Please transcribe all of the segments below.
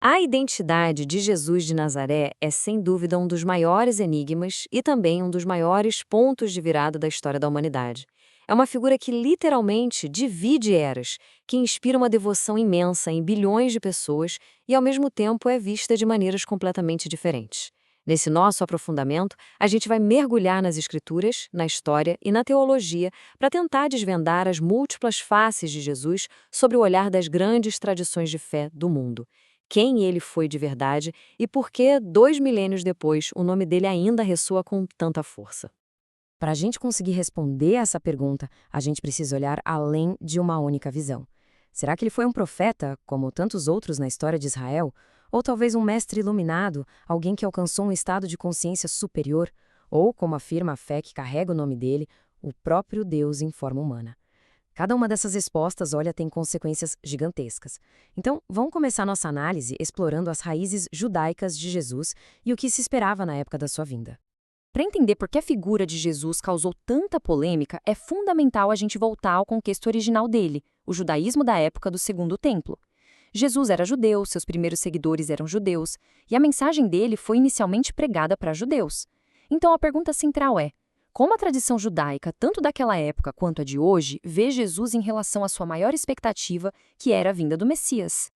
A identidade de Jesus de Nazaré é, sem dúvida, um dos maiores enigmas e também um dos maiores pontos de virada da história da humanidade. É uma figura que literalmente divide eras, que inspira uma devoção imensa em bilhões de pessoas e, ao mesmo tempo, é vista de maneiras completamente diferentes. Nesse nosso aprofundamento, a gente vai mergulhar nas escrituras, na história e na teologia para tentar desvendar as múltiplas faces de Jesus sobre o olhar das grandes tradições de fé do mundo. Quem ele foi de verdade e por que, 2 milênios depois, o nome dele ainda ressoa com tanta força. Para a gente conseguir responder essa pergunta, a gente precisa olhar além de uma única visão. Será que ele foi um profeta, como tantos outros na história de Israel? Ou talvez um mestre iluminado, alguém que alcançou um estado de consciência superior? Ou, como afirma a fé que carrega o nome dele, o próprio Deus em forma humana? Cada uma dessas respostas, olha, tem consequências gigantescas. Então, vamos começar nossa análise explorando as raízes judaicas de Jesus e o que se esperava na época da sua vinda. Para entender por que a figura de Jesus causou tanta polêmica, é fundamental a gente voltar ao contexto original dele, o judaísmo da época do Segundo Templo. Jesus era judeu, seus primeiros seguidores eram judeus, e a mensagem dele foi inicialmente pregada para judeus. Então a pergunta central é: como a tradição judaica, tanto daquela época quanto a de hoje, vê Jesus em relação à sua maior expectativa, que era a vinda do Messias?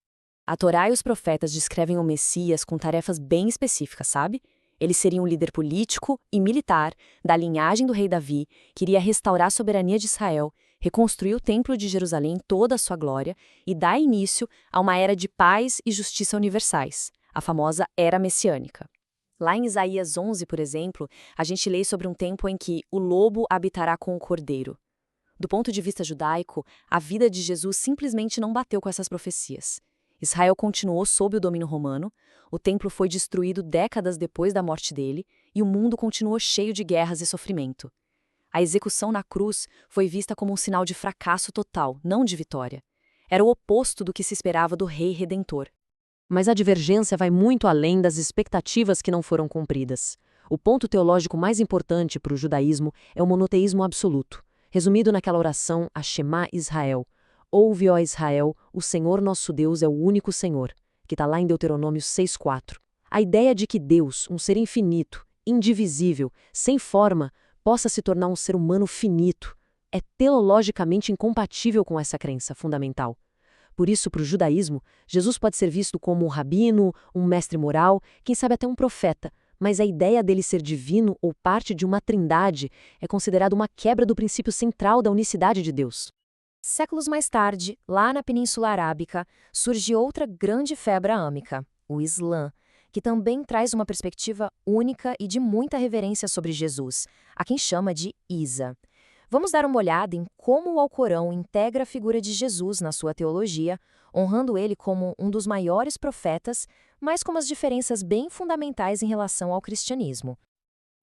A Torá e os profetas descrevem o Messias com tarefas bem específicas, sabe? Ele seria um líder político e militar da linhagem do rei Davi, que iria restaurar a soberania de Israel, reconstruir o Templo de Jerusalém em toda a sua glória e dar início a uma era de paz e justiça universais, a famosa Era Messiânica. Lá em Isaías 11, por exemplo, a gente lê sobre um tempo em que o lobo habitará com o cordeiro. Do ponto de vista judaico, a vida de Jesus simplesmente não bateu com essas profecias. Israel continuou sob o domínio romano, o templo foi destruído décadas depois da morte dele e o mundo continuou cheio de guerras e sofrimento. A execução na cruz foi vista como um sinal de fracasso total, não de vitória. Era o oposto do que se esperava do rei redentor. Mas a divergência vai muito além das expectativas que não foram cumpridas. O ponto teológico mais importante para o judaísmo é o monoteísmo absoluto, resumido naquela oração a Shema Israel. Ouve, ó Israel, o Senhor nosso Deus é o único Senhor, que está lá em Deuteronômio 6,4. A ideia de que Deus, um ser infinito, indivisível, sem forma, possa se tornar um ser humano finito, é teologicamente incompatível com essa crença fundamental. Por isso, para o judaísmo, Jesus pode ser visto como um rabino, um mestre moral, quem sabe até um profeta, mas a ideia dele ser divino ou parte de uma trindade é considerada uma quebra do princípio central da unicidade de Deus. Séculos mais tarde, lá na Península Arábica, surge outra grande febre abrâmica, o Islã, que também traz uma perspectiva única e de muita reverência sobre Jesus, a quem chama de Isa. Vamos dar uma olhada em como o Alcorão integra a figura de Jesus na sua teologia, honrando ele como um dos maiores profetas, mas com umas diferenças bem fundamentais em relação ao cristianismo.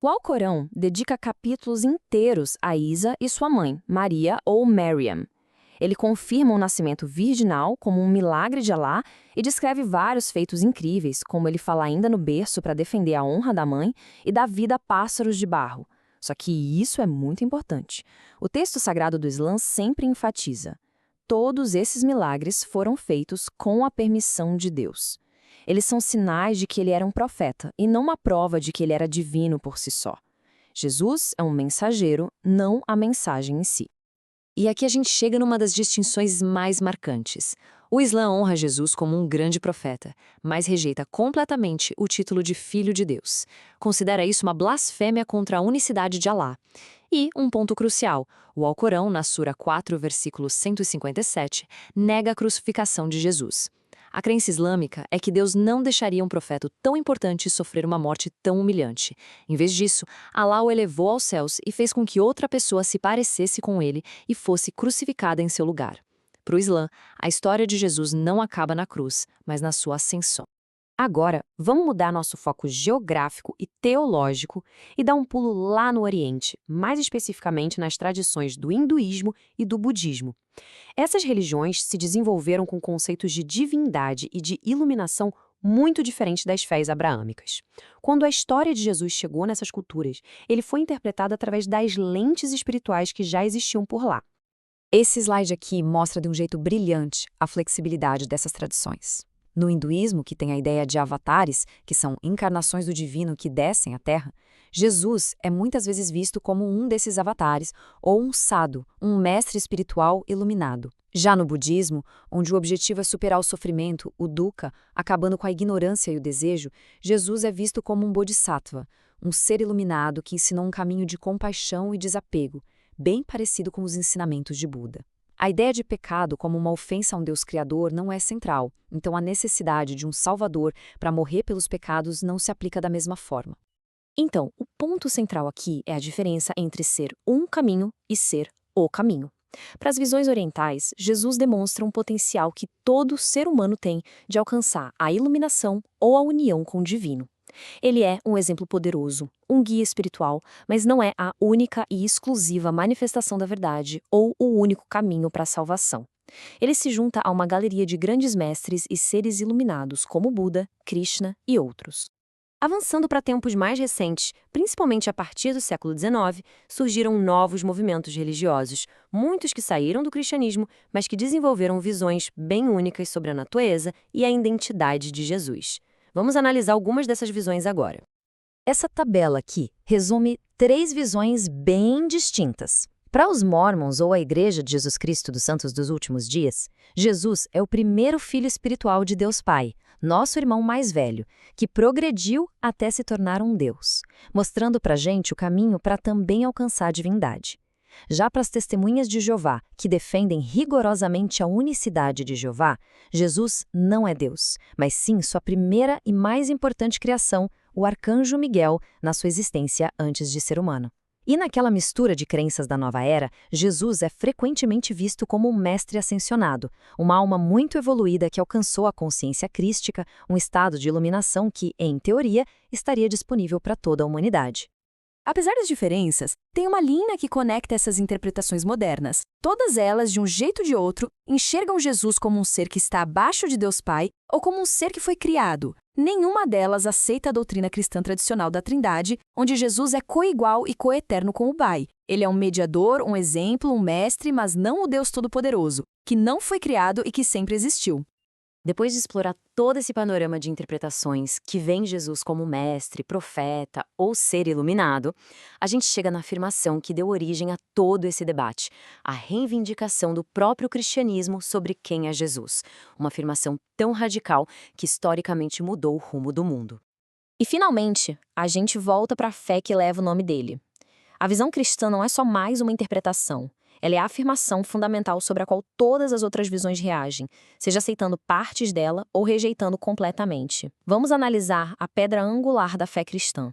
O Alcorão dedica capítulos inteiros a Isa e sua mãe, Maria ou Maryam. Ele confirma o nascimento virginal como um milagre de Alá e descreve vários feitos incríveis, como ele fala ainda no berço para defender a honra da mãe e dar vida a pássaros de barro. Só que isso é muito importante. O texto sagrado do Islã sempre enfatiza: todos esses milagres foram feitos com a permissão de Deus. Eles são sinais de que ele era um profeta e não uma prova de que ele era divino por si só. Jesus é um mensageiro, não a mensagem em si. E aqui a gente chega numa das distinções mais marcantes. O Islã honra Jesus como um grande profeta, mas rejeita completamente o título de Filho de Deus. Considera isso uma blasfêmia contra a unicidade de Alá. E, um ponto crucial, o Alcorão, na Sura 4, versículo 157, nega a crucificação de Jesus. A crença islâmica é que Deus não deixaria um profeta tão importante sofrer uma morte tão humilhante. Em vez disso, Alá o elevou aos céus e fez com que outra pessoa se parecesse com ele e fosse crucificada em seu lugar. Para o Islã, a história de Jesus não acaba na cruz, mas na sua ascensão. Agora, vamos mudar nosso foco geográfico e teológico e dar um pulo lá no Oriente, mais especificamente nas tradições do hinduísmo e do budismo. Essas religiões se desenvolveram com conceitos de divindade e de iluminação muito diferentes das fés abraâmicas. Quando a história de Jesus chegou nessas culturas, ele foi interpretado através das lentes espirituais que já existiam por lá. Esse slide aqui mostra de um jeito brilhante a flexibilidade dessas tradições. No hinduísmo, que tem a ideia de avatares, que são encarnações do divino que descem à Terra, Jesus é muitas vezes visto como um desses avatares, ou um sadhu, um mestre espiritual iluminado. Já no budismo, onde o objetivo é superar o sofrimento, o dukkha, acabando com a ignorância e o desejo, Jesus é visto como um bodhisattva, um ser iluminado que ensinou um caminho de compaixão e desapego, bem parecido com os ensinamentos de Buda. A ideia de pecado como uma ofensa a um Deus criador não é central, então a necessidade de um Salvador para morrer pelos pecados não se aplica da mesma forma. Então, o ponto central aqui é a diferença entre ser um caminho e ser o caminho. Para as visões orientais, Jesus demonstra um potencial que todo ser humano tem de alcançar a iluminação ou a união com o divino. Ele é um exemplo poderoso, um guia espiritual, mas não é a única e exclusiva manifestação da verdade ou o único caminho para a salvação. Ele se junta a uma galeria de grandes mestres e seres iluminados como Buda, Krishna e outros. Avançando para tempos mais recentes, principalmente a partir do século XIX, surgiram novos movimentos religiosos, muitos que saíram do cristianismo, mas que desenvolveram visões bem únicas sobre a natureza e a identidade de Jesus. Vamos analisar algumas dessas visões agora. Essa tabela aqui resume 3 visões bem distintas. Para os Mormons ou a Igreja de Jesus Cristo dos Santos dos Últimos Dias, Jesus é o primeiro filho espiritual de Deus Pai, nosso irmão mais velho, que progrediu até se tornar um Deus, mostrando para a gente o caminho para também alcançar a divindade. Já para as testemunhas de Jeová, que defendem rigorosamente a unicidade de Jeová, Jesus não é Deus, mas sim sua primeira e mais importante criação, o arcanjo Miguel, na sua existência antes de ser humano. E naquela mistura de crenças da nova era, Jesus é frequentemente visto como um mestre ascensionado, uma alma muito evoluída que alcançou a consciência crística, um estado de iluminação que, em teoria, estaria disponível para toda a humanidade. Apesar das diferenças, tem uma linha que conecta essas interpretações modernas. Todas elas, de um jeito ou de outro, enxergam Jesus como um ser que está abaixo de Deus Pai ou como um ser que foi criado. Nenhuma delas aceita a doutrina cristã tradicional da Trindade, onde Jesus é coigual e coeterno com o Pai. Ele é um mediador, um exemplo, um mestre, mas não o Deus Todo-Poderoso, que não foi criado e que sempre existiu. Depois de explorar todo esse panorama de interpretações que vê Jesus como mestre, profeta ou ser iluminado, a gente chega na afirmação que deu origem a todo esse debate, a reivindicação do próprio cristianismo sobre quem é Jesus, uma afirmação tão radical que historicamente mudou o rumo do mundo. E finalmente, a gente volta para a fé que leva o nome dele. A visão cristã não é só mais uma interpretação. Ela é a afirmação fundamental sobre a qual todas as outras visões reagem, seja aceitando partes dela ou rejeitando completamente. Vamos analisar a pedra angular da fé cristã.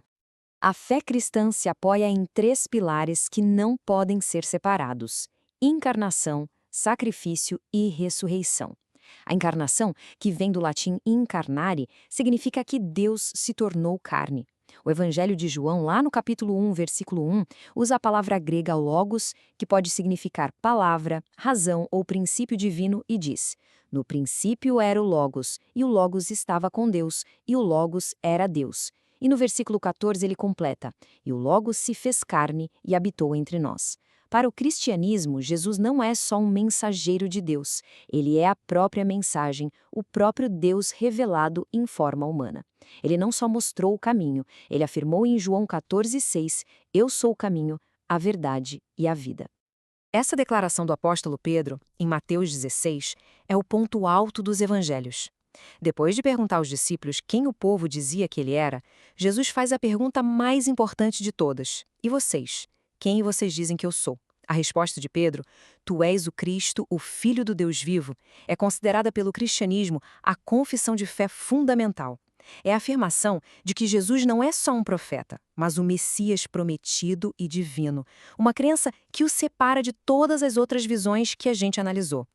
A fé cristã se apoia em 3 pilares que não podem ser separados: encarnação, sacrifício e ressurreição. A encarnação, que vem do latim incarnare, significa que Deus se tornou carne. O Evangelho de João, lá no capítulo 1, versículo 1, usa a palavra grega logos, que pode significar palavra, razão ou princípio divino, e diz: no princípio era o Logos, e o Logos estava com Deus, e o Logos era Deus. E no versículo 14 ele completa: e o Logos se fez carne e habitou entre nós. Para o cristianismo, Jesus não é só um mensageiro de Deus, ele é a própria mensagem, o próprio Deus revelado em forma humana. Ele não só mostrou o caminho, ele afirmou em João 14,6: eu sou o caminho, a verdade e a vida. Essa declaração do apóstolo Pedro, em Mateus 16, é o ponto alto dos evangelhos. Depois de perguntar aos discípulos quem o povo dizia que ele era, Jesus faz a pergunta mais importante de todas: e vocês? Quem vocês dizem que eu sou? A resposta de Pedro, tu és o Cristo, o Filho do Deus vivo, é considerada pelo cristianismo a confissão de fé fundamental. É a afirmação de que Jesus não é só um profeta, mas o Messias prometido e divino, uma crença que o separa de todas as outras visões que a gente analisou.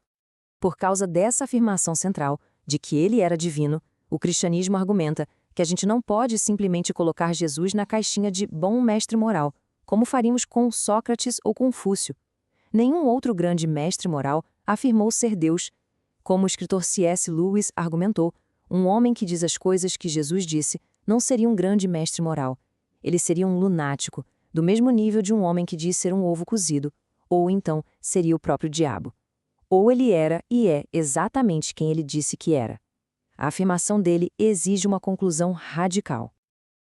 Por causa dessa afirmação central, de que ele era divino, o cristianismo argumenta que a gente não pode simplesmente colocar Jesus na caixinha de bom mestre moral, como faríamos com Sócrates ou Confúcio. Nenhum outro grande mestre moral afirmou ser Deus. Como o escritor C.S. Lewis argumentou, um homem que diz as coisas que Jesus disse não seria um grande mestre moral. Ele seria um lunático, do mesmo nível de um homem que diz ser um ovo cozido, ou então seria o próprio diabo. Ou ele era e é exatamente quem ele disse que era. A afirmação dele exige uma conclusão radical.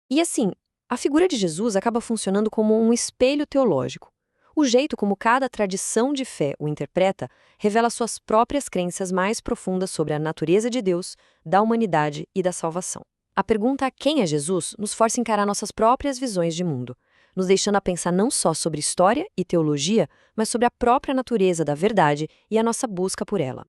E assim, a figura de Jesus acaba funcionando como um espelho teológico. O jeito como cada tradição de fé o interpreta revela suas próprias crenças mais profundas sobre a natureza de Deus, da humanidade e da salvação. A pergunta quem é Jesus nos força a encarar nossas próprias visões de mundo, nos deixando a pensar não só sobre história e teologia, mas sobre a própria natureza da verdade e a nossa busca por ela.